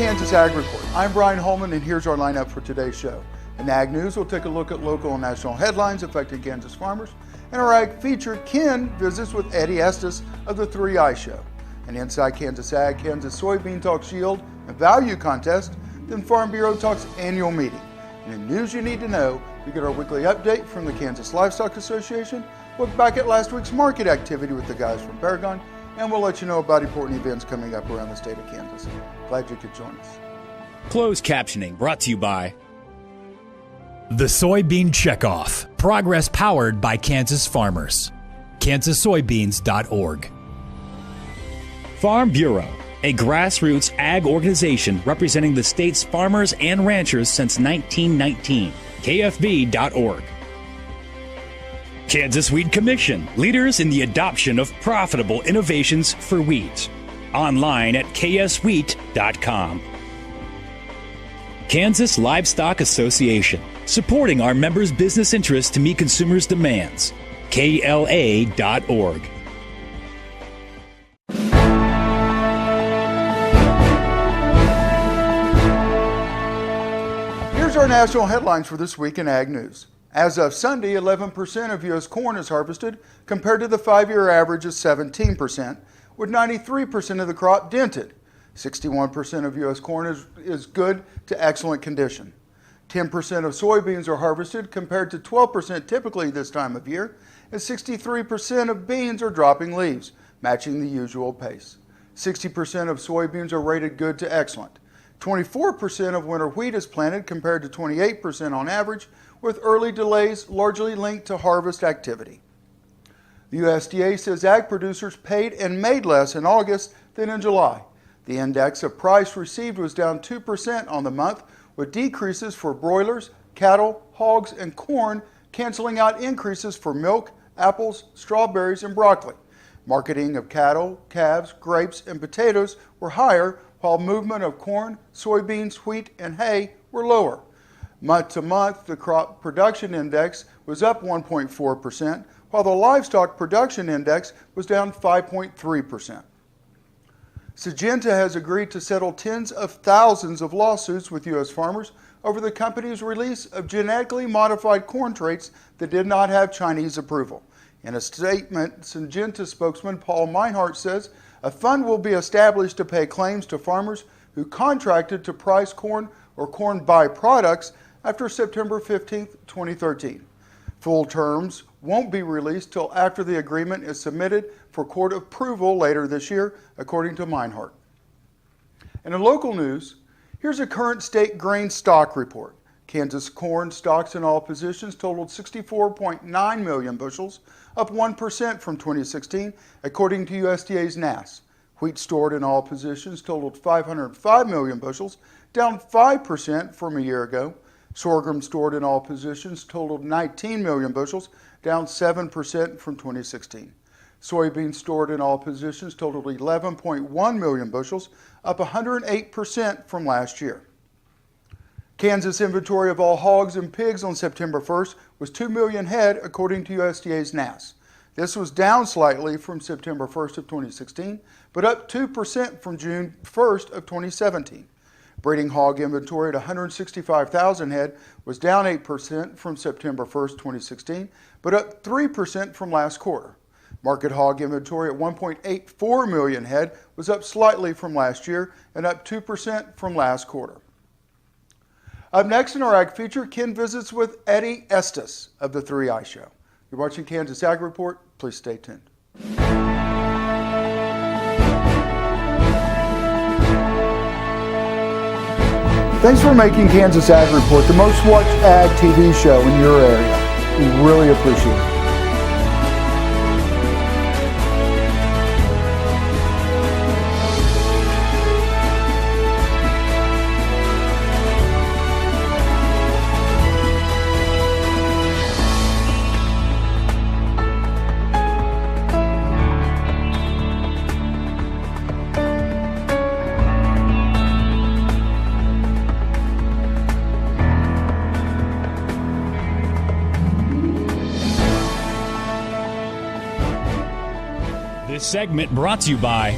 Kansas Ag Report. I'm Brian Holman, and here's our lineup for today's show. In Ag News, we'll take a look at local and national headlines affecting Kansas farmers. In our Ag Feature, Ken visits with Eddie Estes of the 3i Show. And inside Kansas Ag, Kansas Soybean Talks Yield and Value Contest. Then Farm Bureau talks annual meeting. And in news you need to know, we get our weekly update from the Kansas Livestock Association, look back at last week's market activity with the guys from Paragon, and we'll let you know about important events coming up around the state of Kansas. Glad you could join us. Closed captioning brought to you by The Soybean Checkoff. Progress powered by Kansas farmers. KansasSoybeans.org. Farm Bureau, a grassroots ag organization representing the state's farmers and ranchers since 1919. KFB.org. Kansas Weed Commission, leaders in the adoption of profitable innovations for weeds. Online at kswheat.com. Kansas Livestock Association, supporting our members' business interests to meet consumers' demands. KLA.org. Here's our national headlines for this week in Ag News. As of Sunday, 11% of U.S. corn is harvested compared to the 5-year average of 17%, with 93% of the crop dented. 61% of U.S. corn is good to excellent condition. 10% of soybeans are harvested compared to 12% typically this time of year, and 63% of beans are dropping leaves, matching the usual pace. 60% of soybeans are rated good to excellent. 24% of winter wheat is planted compared to 28% on average, with early delays largely linked to harvest activity. The USDA says ag producers paid and made less in August than in July. The index of price received was down 2% on the month, with decreases for broilers, cattle, hogs, and corn canceling out increases for milk, apples, strawberries, and broccoli. Marketing of cattle, calves, grapes, and potatoes were higher, while movement of corn, soybeans, wheat, and hay were lower. Month to month, the crop production index was up 1.4%, while the livestock production index was down 5.3%. Syngenta has agreed to settle tens of thousands of lawsuits with U.S. farmers over the company's release of genetically modified corn traits that did not have Chinese approval. In a statement, Syngenta spokesman Paul Meinhardt says a fund will be established to pay claims to farmers who contracted to price corn or corn byproducts after September 15, 2013. Full terms won't be released till after the agreement is submitted for court approval later this year, according to Meinhardt. And in local news, here's a current state grain stock report. Kansas corn stocks in all positions totaled 64.9 million bushels, up 1% from 2016, according to USDA's NASS. Wheat stored in all positions totaled 505 million bushels, down 5% from a year ago. Sorghum stored in all positions totaled 19 million bushels, down 7% from 2016. Soybeans stored in all positions totaled 11.1 million bushels, up 108% from last year. Kansas inventory of all hogs and pigs on September 1st was 2 million head, according to USDA's NASS. This was down slightly from September 1st of 2016, but up 2% from June 1st of 2017. Breeding hog inventory at 165,000 head was down 8% from September 1st, 2016, but up 3% from last quarter. Market hog inventory at 1.84 million head was up slightly from last year and up 2% from last quarter. Up next in our Ag Feature, Ken visits with Eddie Estes of the 3i Show. You're watching Kansas Ag Report. Please stay tuned. Thanks for making Kansas Ag Report the most watched ag TV show in your area. We really appreciate it. This segment brought to you by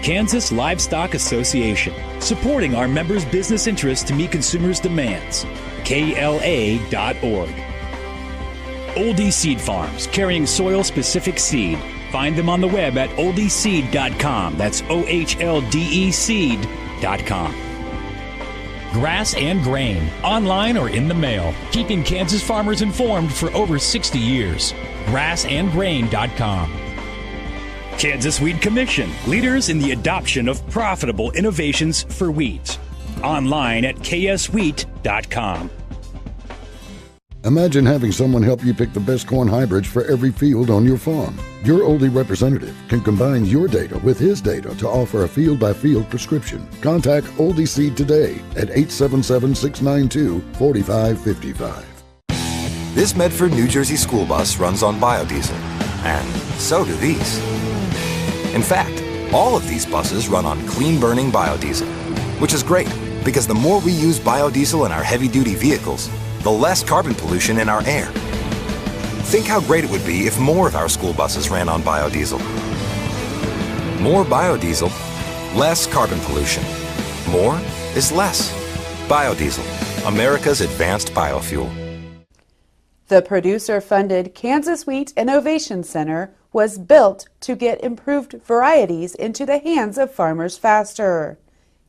Kansas Livestock Association, supporting our members' business interests to meet consumers' demands. KLA.org. Oldie Seed Farms, carrying soil-specific seed. Find them on the web at oldieseed.com. That's OHLDE seed.com. Grass and Grain, online or in the mail, keeping Kansas farmers informed for over 60 years. Grassandgrain.com. Kansas Wheat Commission, leaders in the adoption of profitable innovations for wheat. Online at kswheat.com. Imagine having someone help you pick the best corn hybrids for every field on your farm. Your Oldie representative can combine your data with his data to offer a field-by-field prescription. Contact Oldie Seed today at 877-692-4555. This Medford, New Jersey school bus runs on biodiesel, and so do these. In fact, all of these buses run on clean-burning biodiesel, which is great because the more we use biodiesel in our heavy-duty vehicles, the less carbon pollution in our air. Think how great it would be if more of our school buses ran on biodiesel. More biodiesel, less carbon pollution. More is less. Biodiesel, America's advanced biofuel. The producer-funded Kansas Wheat Innovation Center was built to get improved varieties into the hands of farmers faster.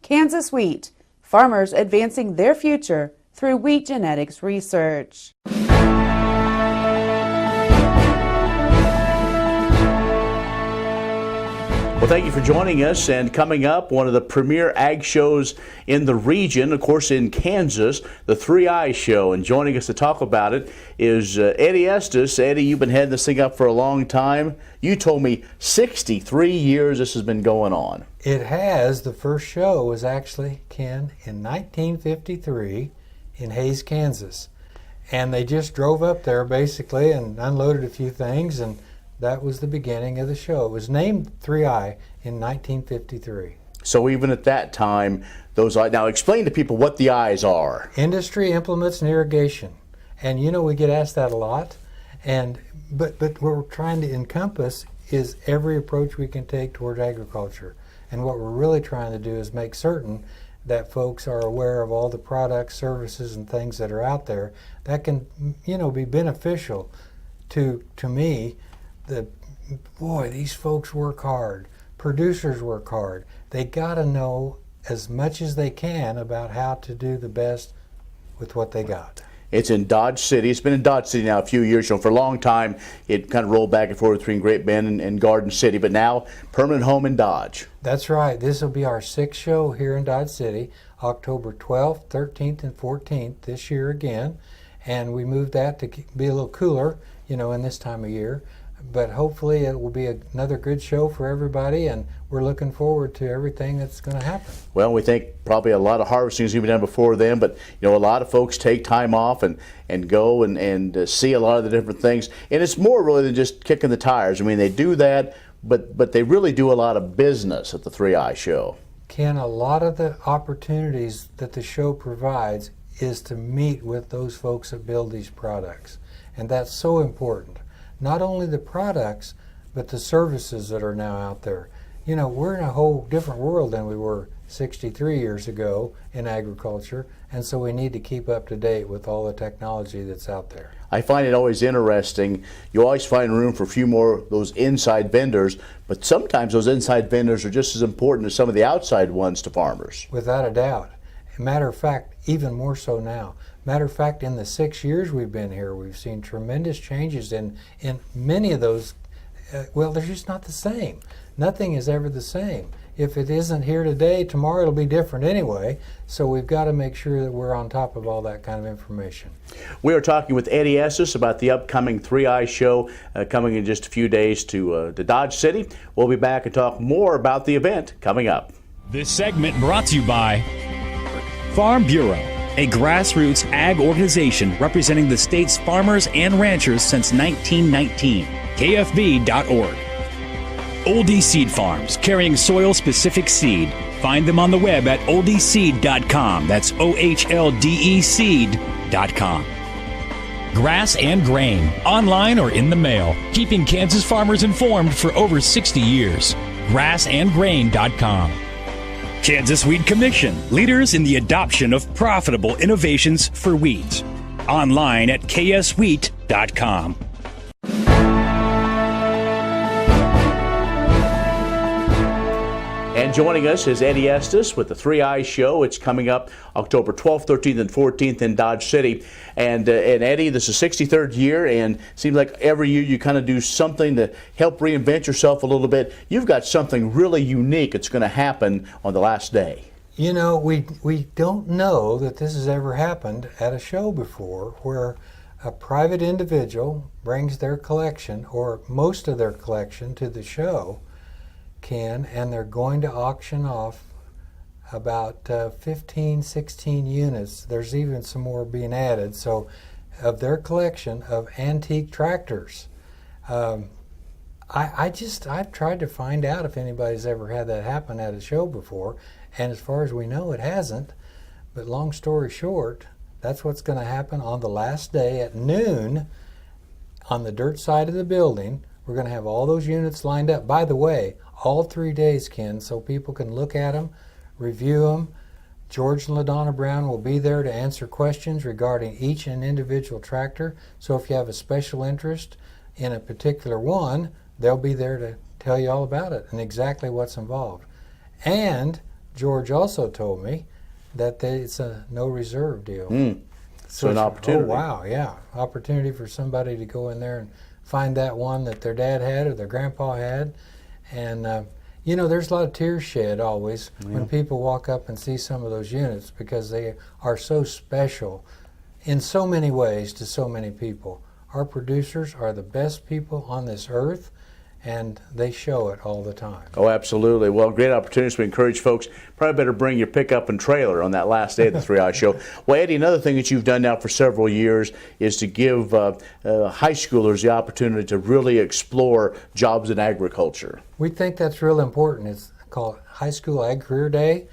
Kansas Wheat, farmers advancing their future through wheat genetics research. Well, thank you for joining us. And coming up, one of the premier ag shows in the region, of course, in Kansas, the 3i Show. And joining us to talk about it is Eddie Estes. Eddie, you've been heading this thing up for a long time. You told me 63 years this has been going on. It has. The first show was actually, Ken, in 1953 in Hays, Kansas. And they just drove up there basically and unloaded a few things, and that was the beginning of the show. It was named 3i in 1953. So even at that time, those eyes. Now explain to people what the eyes are. Industry, implements, and irrigation. And you know, we get asked that a lot. But what we're trying to encompass is every approach we can take toward agriculture. And what we're really trying to do is make certain that folks are aware of all the products, services, and things that are out there that can, be beneficial to me. Boy, these folks work hard. Producers work hard. They got to know as much as they can about how to do the best with what they got. It's in Dodge City. It's been in Dodge City now a few years. For a long time, it kind of rolled back and forth between Great Bend and Garden City, but now permanent home in Dodge. That's right. This will be our 6th show here in Dodge City, October 12th, 13th, and 14th this year again. And we moved that to be a little cooler, in this time of year. But hopefully it will be another good show for everybody, and we're looking forward to everything that's going to happen. Well, we think probably a lot of harvesting is going to be done before then, but a lot of folks take time off and go and see a lot of the different things. And it's more really than just kicking the tires. I mean, they do that, but they really do a lot of business at the 3i Show. Ken, a lot of the opportunities that the show provides is to meet with those folks that build these products. And that's so important. Not only the products, but the services that are now out there. We're in a whole different world than we were 63 years ago in agriculture, and so we need to keep up to date with all the technology that's out there. I find it always interesting. You always find room for a few more of those inside vendors, but sometimes those inside vendors are just as important as some of the outside ones to farmers. Without a doubt. Matter of fact, even more so now. Matter of fact, in the 6 years we've been here, we've seen tremendous changes in many of those. They're just not the same. Nothing is ever the same. If it isn't here today, tomorrow it'll be different anyway. So we've got to make sure that we're on top of all that kind of information. We are talking with Eddie Estes about the upcoming 3i Show coming in just a few days to Dodge City. We'll be back and talk more about the event coming up. This segment brought to you by Farm Bureau, a grassroots ag organization representing the state's farmers and ranchers since 1919. KFB.org. Oldie Seed Farms, carrying soil-specific seed. Find them on the web at oldieseed.com. That's OHLDE seed.com. Grass and Grain, online or in the mail, keeping Kansas farmers informed for over 60 years. Grassandgrain.com. Kansas Weed Commission, leaders in the adoption of profitable innovations for weeds. Online at kswheat.com. And joining us is Eddie Estes with the 3i Show. It's coming up October 12th, 13th, and 14th in Dodge City. And Eddie, this is 63rd year, and seems like every year you kind of do something to help reinvent yourself a little bit. You've got something really unique that's going to happen on the last day. You know, we don't know that this has ever happened at a show before, where a private individual brings their collection, or most of their collection, to the show, and they're going to auction off about 15, 16 units. There's even some more being added. So of their collection of antique tractors. I've tried to find out if anybody's ever had that happen at a show before, and as far as we know, it hasn't. But long story short, that's what's going to happen on the last day at noon on the dirt side of the building. We're going to have all those units lined up. By the way, all 3 days, Ken, so people can look at them, review them. George and LaDonna Brown will be there to answer questions regarding each and individual tractor. So if you have a special interest in a particular one, they'll be there to tell you all about it and exactly what's involved. And George also told me that it's a no reserve deal. So an opportunity. Oh, wow, yeah. Opportunity for somebody to go in there and find that one that their dad had or their grandpa had. And, you know, there's a lot of tears shed always when people walk up and see some of those units, because they are so special in so many ways to so many people. Our producers are the best people on this earth, and they show it all the time. Oh, absolutely. Well, great opportunities. We encourage folks, probably better bring your pickup and trailer on that last day of the 3i Show. Well, Eddie, another thing that you've done now for several years is to give high schoolers the opportunity to really explore jobs in agriculture. We think that's real important. It's called High School Ag Career Day,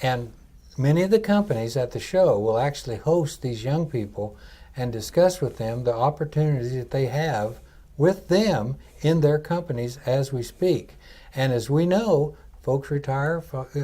and many of the companies at the show will actually host these young people and discuss with them the opportunities that they have with them in their companies as we speak. And as we know, folks retire,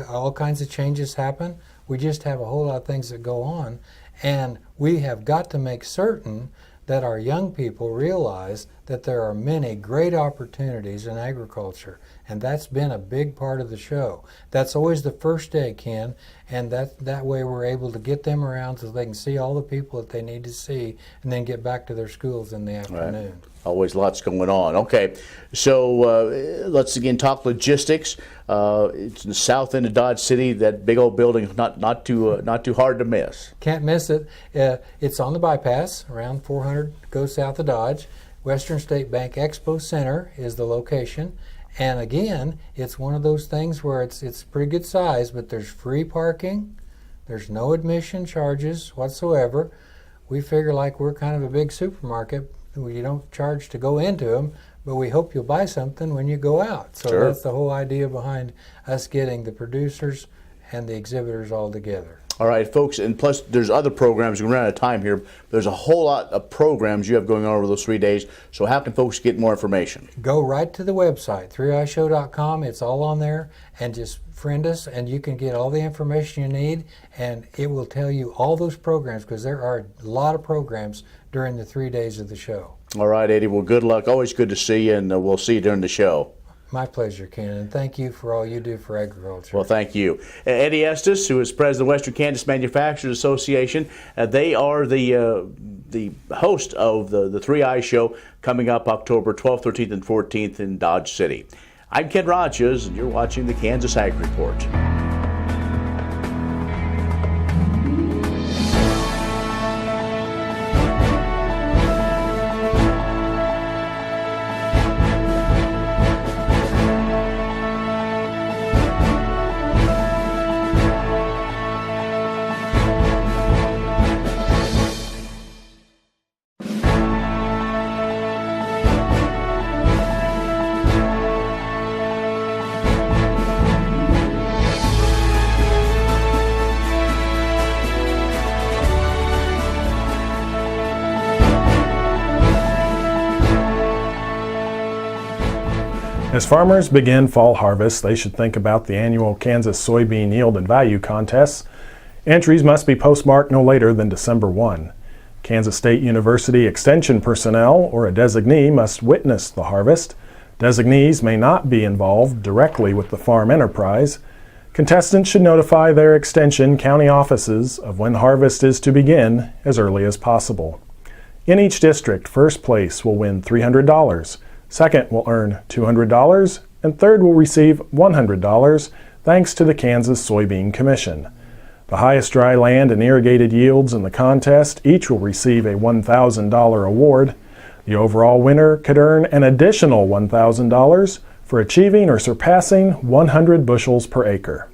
all kinds of changes happen. We just have a whole lot of things that go on. And we have got to make certain that our young people realize that there are many great opportunities in agriculture. And that's been a big part of the show. That's always the first day, Ken, and that way we're able to get them around so they can see all the people that they need to see and then get back to their schools in the afternoon. Right. Always lots going on. Okay, so let's again talk logistics. It's in the south end of Dodge City. That big old building, not too hard to miss. Can't miss it. It's on the bypass, around 400, goes south of Dodge. Western State Bank Expo Center is the location. And again, it's one of those things where it's pretty good size, but there's free parking. There's no admission charges whatsoever. We figure like we're kind of a big supermarket. We don't charge to go into them, but we hope you'll buy something when you go out. So Sure. That's the whole idea behind us getting the producers and the exhibitors all together. All right, folks, and plus there's other programs. We're running out of time here. There's a whole lot of programs you have going on over those 3 days. So how can folks get more information? Go right to the website, 3ishow.com. It's all on there, and just friend us, and you can get all the information you need, and it will tell you all those programs, because there are a lot of programs during the 3 days of the show. All right, Eddie. Well, good luck. Always good to see you, and we'll see you during the show. My pleasure, Ken, and thank you for all you do for agriculture. Well, thank you. Eddie Estes, who is president of the Western Kansas Manufacturers Association, they are the host of the 3i Show coming up October 12th, 13th, and 14th in Dodge City. I'm Ken Rogers, and you're watching the Kansas Ag Report. As farmers begin fall harvest, they should think about the annual Kansas Soybean Yield and Value Contests. Entries must be postmarked no later than December 1. Kansas State University Extension personnel or a designee must witness the harvest. Designees may not be involved directly with the farm enterprise. Contestants should notify their Extension county offices of when harvest is to begin as early as possible. In each district, first place will win $300, second will earn $200, and third will receive $100 thanks to the Kansas Soybean Commission. The highest dry land and irrigated yields in the contest each will receive a $1,000 award. The overall winner could earn an additional $1,000 for achieving or surpassing 100 bushels per acre.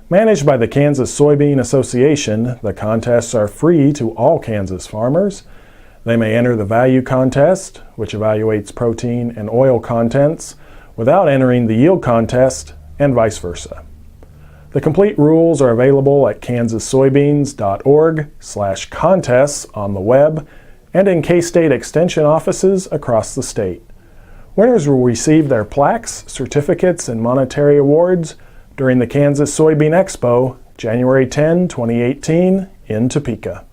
Managed by the Kansas Soybean Association, the contests are free to all Kansas farmers. They may enter the value contest, which evaluates protein and oil contents, without entering the yield contest, and vice versa. The complete rules are available at kansassoybeans.org/contests on the web and in K-State Extension offices across the state. Winners will receive their plaques, certificates, and monetary awards during the Kansas Soybean Expo, January 10, 2018, in Topeka.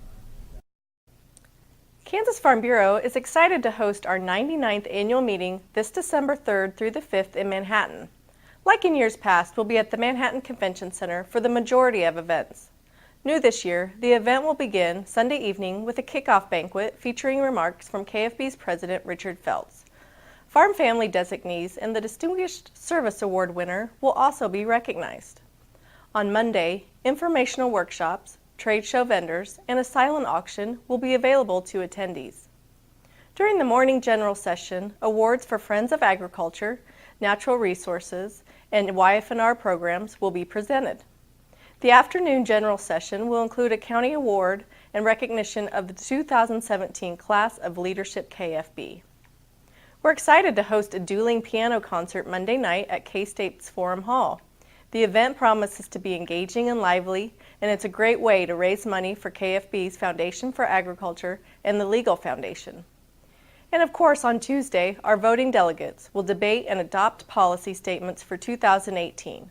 Kansas Farm Bureau is excited to host our 99th annual meeting this December 3rd through the 5th in Manhattan. Like in years past, we'll be at the Manhattan Convention Center for the majority of events. New this year, the event will begin Sunday evening with a kickoff banquet featuring remarks from KFB's President Richard Feltz. Farm Family designees and the Distinguished Service Award winner will also be recognized. On Monday, informational workshops, trade show vendors, and a silent auction will be available to attendees. During the morning general session, awards for Friends of Agriculture, Natural Resources, and YF&R programs will be presented. The afternoon general session will include a county award and recognition of the 2017 class of Leadership KFB. We're excited to host a dueling piano concert Monday night at K-State's Forum Hall. The event promises to be engaging and lively, and it's a great way to raise money for KFB's Foundation for Agriculture and the Legal Foundation. And of course, on Tuesday, our voting delegates will debate and adopt policy statements for 2018.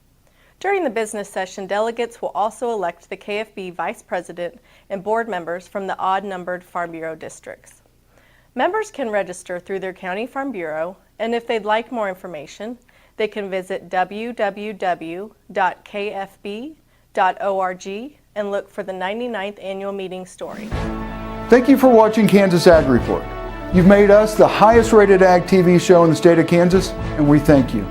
During the business session, delegates will also elect the KFB Vice President and board members from the odd-numbered Farm Bureau districts. Members can register through their county Farm Bureau, and if they'd like more information, they can visit www.kfb.org and look for the 99th annual meeting story. Thank you for watching Kansas Ag Report. You've made us the highest rated ag TV show in the state of Kansas, and we thank you.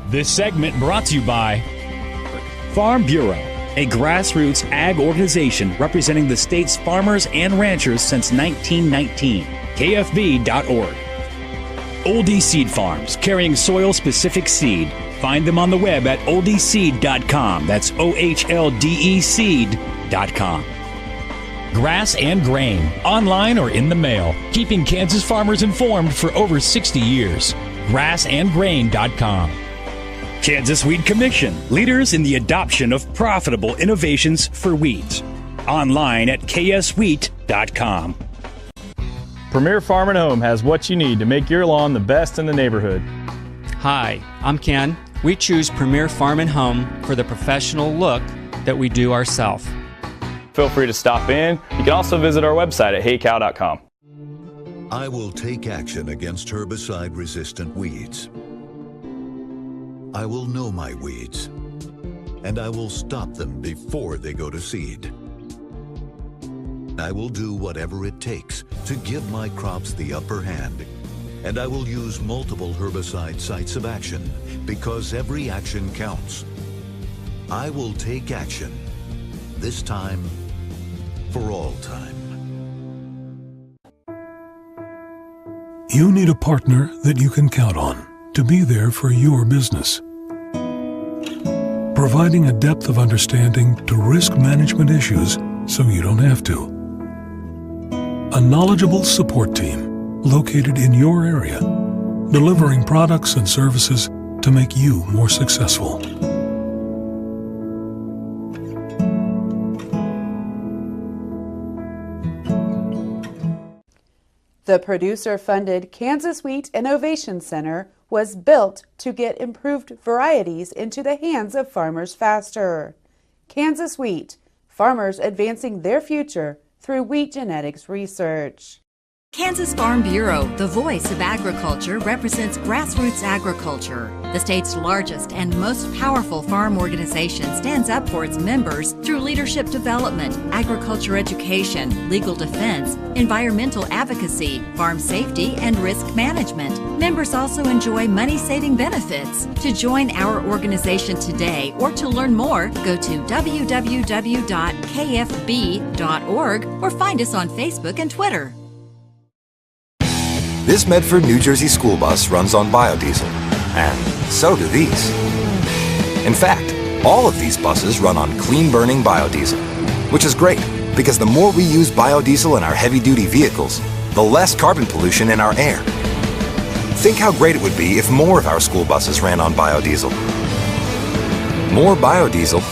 This segment brought to you by Farm Bureau, a grassroots ag organization representing the state's farmers and ranchers since 1919. KFB.org. Oldie Seed Farms, carrying soil-specific seed. Find them on the web at oldieseed.com. That's OHLDE seed.com. Grass and Grain, online or in the mail, keeping Kansas farmers informed for over 60 years. grassandgrain.com. Kansas Weed Commission, leaders in the adoption of profitable innovations for weeds. Online at kswheat.com. Premier Farm and Home has what you need to make your lawn the best in the neighborhood. Hi, I'm Ken. We choose Premier Farm and Home for the professional look that we do ourselves. Feel free to stop in. You can also visit our website at heycow.com. I will take action against herbicide-resistant weeds. I will know my weeds, and I will stop them before they go to seed. I will do whatever it takes to give my crops the upper hand, and I will use multiple herbicide sites of action because every action counts. I will take action, this time for all time. You need a partner that you can count on to be there for your business, providing a depth of understanding to risk management issues so you don't have to. A knowledgeable support team located in your area, delivering products and services to make you more successful. The producer-funded Kansas Wheat Innovation Center was built to get improved varieties into the hands of farmers faster. Kansas Wheat, farmers advancing their future through wheat genetics research. Kansas Farm Bureau, the voice of agriculture, represents grassroots agriculture. The state's largest and most powerful farm organization stands up for its members through leadership development, agriculture education, legal defense, environmental advocacy, farm safety, and risk management. Members also enjoy money-saving benefits. To join our organization today or to learn more, go to www.kfb.org or find us on Facebook and Twitter. This Medford, New Jersey school bus runs on biodiesel, and so do these. In fact, all of these buses run on clean-burning biodiesel, which is great because the more we use biodiesel in our heavy-duty vehicles, the less carbon pollution in our air. Think how great it would be if more of our school buses ran on biodiesel. More biodiesel,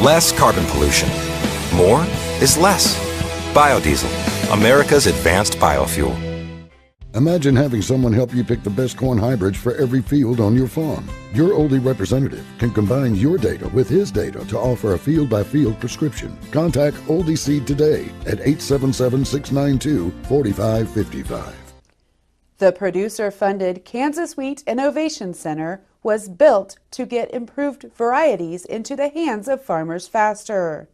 less carbon pollution. More is less. Biodiesel, America's advanced biofuel. Imagine having someone help you pick the best corn hybrids for every field on your farm. Your Oldie representative can combine your data with his data to offer a field-by-field prescription. Contact Oldie Seed today at 877-692-4555. The producer-funded Kansas Wheat Innovation Center was built to get improved varieties into the hands of farmers faster.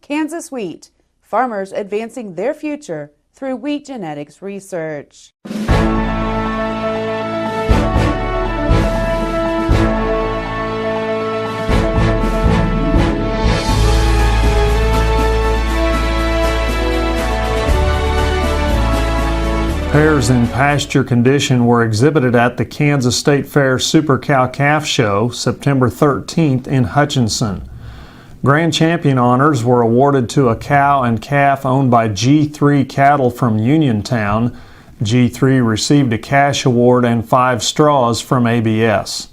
Kansas Wheat, farmers advancing their future through wheat genetics research. Pairs in pasture condition were exhibited at the Kansas State Fair Super Cow-Calf Show September 13th in Hutchinson. Grand Champion honors were awarded to a cow and calf owned by G3 Cattle from Uniontown. G3 received a cash award and 5 straws from ABS.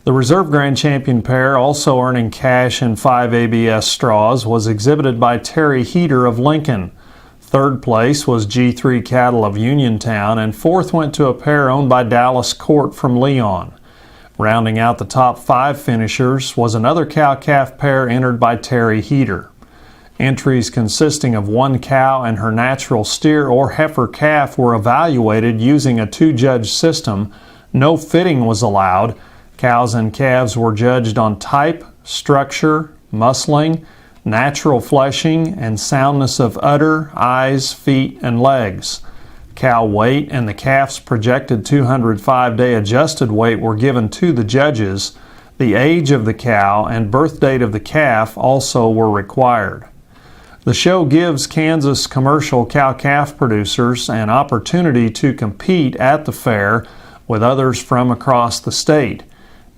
The Reserve Grand Champion pair, also earning cash and 5 ABS straws, was exhibited by Terry Heater of Lincoln. Third place was G3 Cattle of Uniontown, and fourth went to a pair owned by Dallas Court from Leon. Rounding out the top 5 finishers was another cow-calf pair entered by Terry Heater. Entries consisting of one cow and her natural steer or heifer calf were evaluated using a 2-judge system. No fitting was allowed. Cows and calves were judged on type, structure, muscling, natural fleshing, and soundness of udder, eyes, feet, and legs. Cow weight and the calf's projected 205-day adjusted weight were given to the judges. The age of the cow and birth date of the calf also were required. The show gives Kansas commercial cow-calf producers an opportunity to compete at the fair with others from across the state.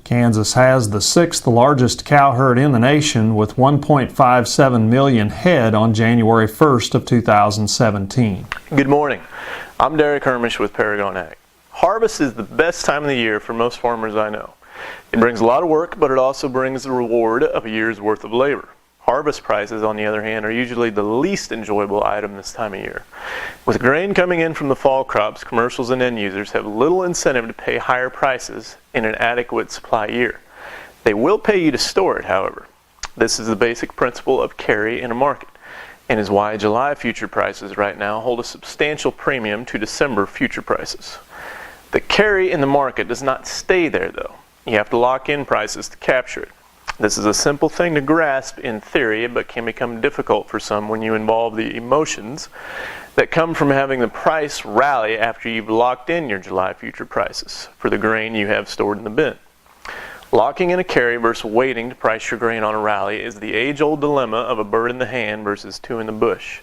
Kansas has the 6th largest cow herd in the nation with 1.57 million head on January 1st of 2017. Good morning. I'm Derek Hermish with Paragon Ag. Harvest is the best time of the year for most farmers I know. It brings a lot of work, but it also brings the reward of a year's worth of labor. Harvest prices, on the other hand, are usually the least enjoyable item this time of year. With grain coming in from the fall crops, commercials and end users have little incentive to pay higher prices in an adequate supply year. They will pay you to store it, however. This is the basic principle of carry in a market, and is why July future prices right now hold a substantial premium to December future prices. The carry in the market does not stay there, though. You have to lock in prices to capture it. This is a simple thing to grasp in theory, but can become difficult for some when you involve the emotions that come from having the price rally after you've locked in your July future prices for the grain you have stored in the bin. Locking in a carry versus waiting to price your grain on a rally is the age-old dilemma of a bird in the hand versus 2 in the bush.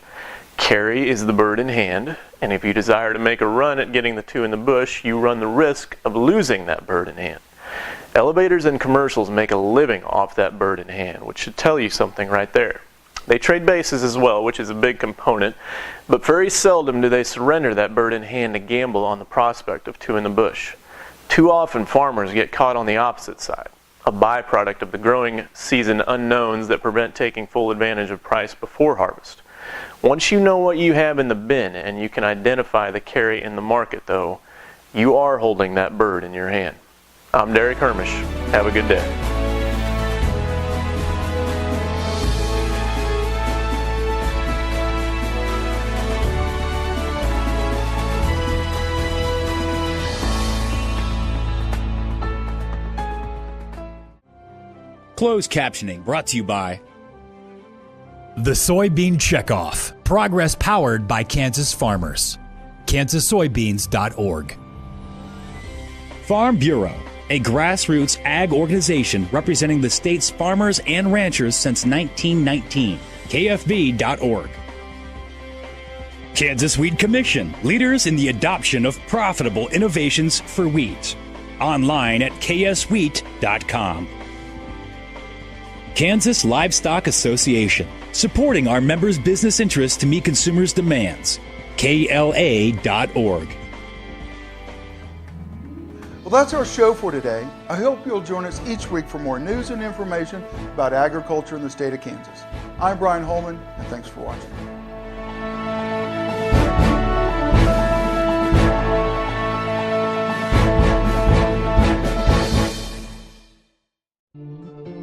Carry is the bird in hand, and if you desire to make a run at getting the 2 in the bush, you run the risk of losing that bird in hand. Elevators and commercials make a living off that bird in hand, which should tell you something right there. They trade bases as well, which is a big component, but very seldom do they surrender that bird in hand to gamble on the prospect of 2 in the bush. Too often farmers get caught on the opposite side, a byproduct of the growing season unknowns that prevent taking full advantage of price before harvest. Once you know what you have in the bin and you can identify the carry in the market, though, you are holding that bird in your hand. I'm Derek Hermish. Have a good day. Closed captioning brought to you by The Soybean Checkoff. Progress powered by Kansas farmers. KansasSoybeans.org. Farm Bureau, a grassroots ag organization representing the state's farmers and ranchers since 1919. KFB.org. Kansas Weed Commission, leaders in the adoption of profitable innovations for wheat. Online at kswheat.com. Kansas Livestock Association, supporting our members' business interests to meet consumers' demands. KLA.org. Well, that's our show for today. I hope you'll join us each week for more news and information about agriculture in the state of Kansas. I'm Brian Holman, and thanks for watching.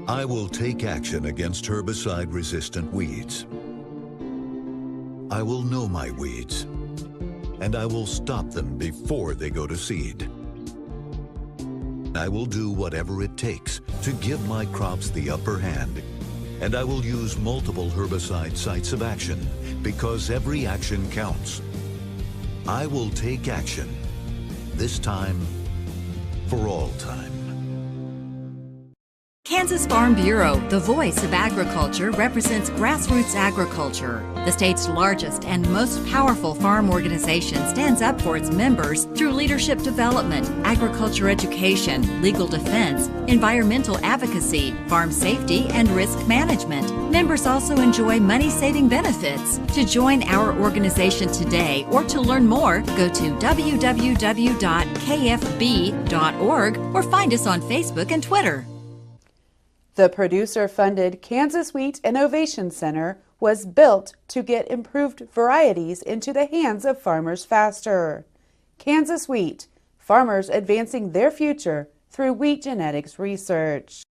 I will take action against herbicide-resistant weeds. I will know my weeds, and I will stop them before they go to seed. I will do whatever it takes to give my crops the upper hand, and I will use multiple herbicide sites of action because every action counts. I will take action, this time for all time. Kansas Farm Bureau, the voice of agriculture, represents grassroots agriculture. The state's largest and most powerful farm organization stands up for its members through leadership development, agriculture education, legal defense, environmental advocacy, farm safety, and risk management. Members also enjoy money-saving benefits. To join our organization today or to learn more, go to www.kfb.org or find us on Facebook and Twitter. The producer-funded Kansas Wheat Innovation Center was built to get improved varieties into the hands of farmers faster. Kansas Wheat, farmers advancing their future through wheat genetics research.